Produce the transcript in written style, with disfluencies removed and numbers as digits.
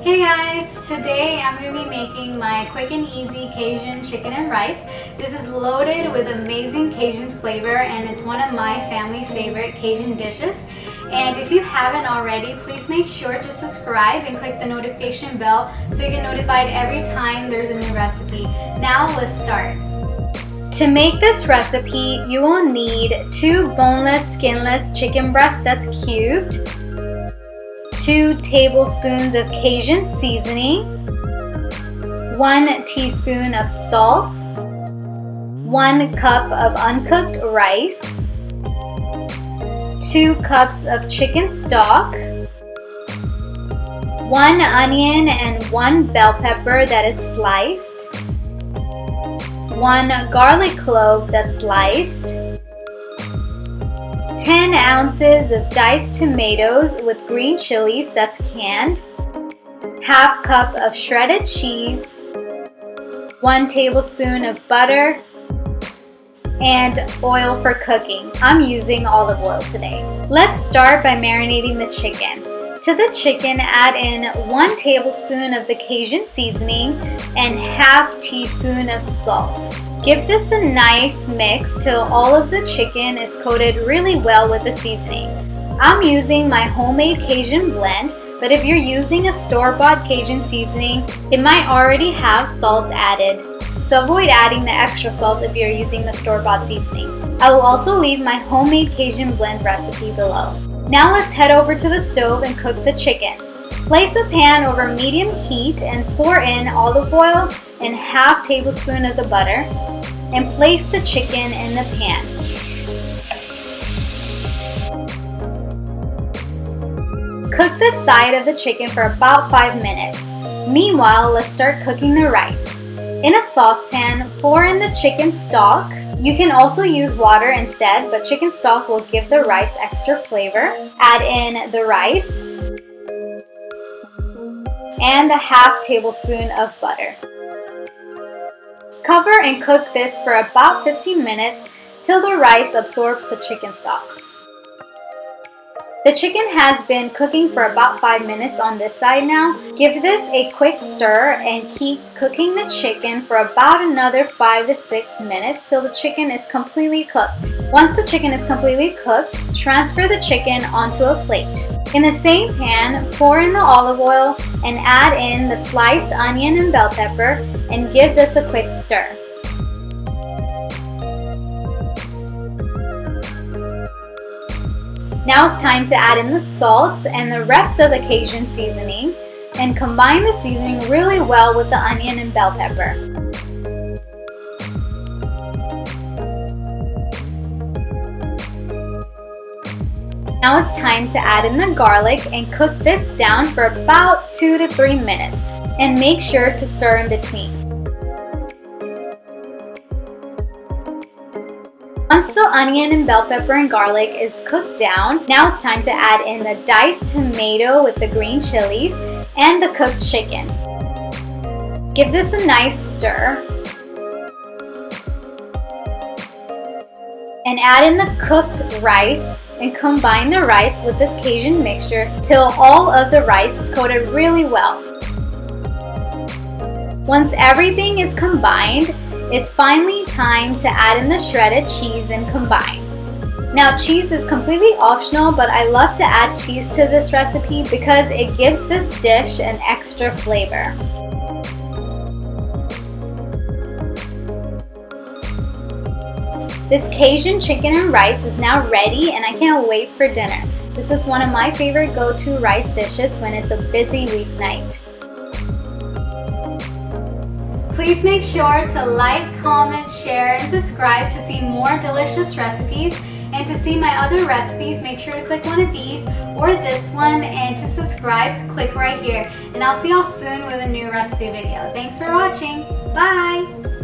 Hey guys, today I'm going to be making my quick and easy Cajun chicken and rice. This is loaded with amazing Cajun flavor and it's one of my family favorite Cajun dishes. And if you haven't already, please make sure to subscribe and click the notification bell so you get notified every time there's a new recipe. Now let's start. To make this recipe, you will need 2 boneless, skinless chicken breasts that's cubed, 2 tablespoons of Cajun seasoning, 1 teaspoon of salt, 1 cup of uncooked rice, 2 cups of chicken stock, 1 onion and 1 bell pepper that is sliced, 1 garlic clove that's sliced, 10 ounces of diced tomatoes with green chilies that's canned, half cup of shredded cheese, 1 tablespoon of butter, and oil for cooking. I'm using olive oil today. Let's start by marinating the chicken. To the chicken, add in 1 tablespoon of the Cajun seasoning and half teaspoon of salt. Give this a nice mix till all of the chicken is coated really well with the seasoning. I'm using my homemade Cajun blend, but if you're using a store-bought Cajun seasoning, it might already have salt added. So avoid adding the extra salt if you're using the store-bought seasoning. I will also leave my homemade Cajun blend recipe below. Now let's head over to the stove and cook the chicken. Place a pan over medium heat and pour in olive oil and half tablespoon of the butter and place the chicken in the pan. Cook the side of the chicken for about 5 minutes. Meanwhile, let's start cooking the rice. In a saucepan, pour in the chicken stock. You can also use water instead, but chicken stock will give the rice extra flavor. Add in the rice and a half tablespoon of butter. Cover and cook this for about 15 minutes till the rice absorbs the chicken stock. The chicken has been cooking for about 5 minutes on this side now. Give this a quick stir and keep cooking the chicken for about another 5 to 6 minutes till the chicken is completely cooked. Once the chicken is completely cooked, transfer the chicken onto a plate. In the same pan, pour in the olive oil and add in the sliced onion and bell pepper and give this a quick stir. Now it's time to add in the salt and the rest of the Cajun seasoning and combine the seasoning really well with the onion and bell pepper. Now it's time to add in the garlic and cook this down for about 2 to 3 minutes and make sure to stir in between. Once the onion and bell pepper and garlic is cooked down, now it's time to add in the diced tomato with the green chilies and the cooked chicken. Give this a nice stir and add in the cooked rice and combine the rice with this Cajun mixture till all of the rice is coated really well. Once everything is combined, it's finally time to add in the shredded cheese and combine. Now cheese is completely optional, but I love to add cheese to this recipe because it gives this dish an extra flavor. This Cajun chicken and rice is now ready and I can't wait for dinner. This is one of my favorite go-to rice dishes when it's a busy weeknight. Please make sure to like, comment, share, and subscribe to see more delicious recipes. And to see my other recipes, make sure to click one of these or this one. And to subscribe, click right here. And I'll see y'all soon with a new recipe video. Thanks for watching. Bye!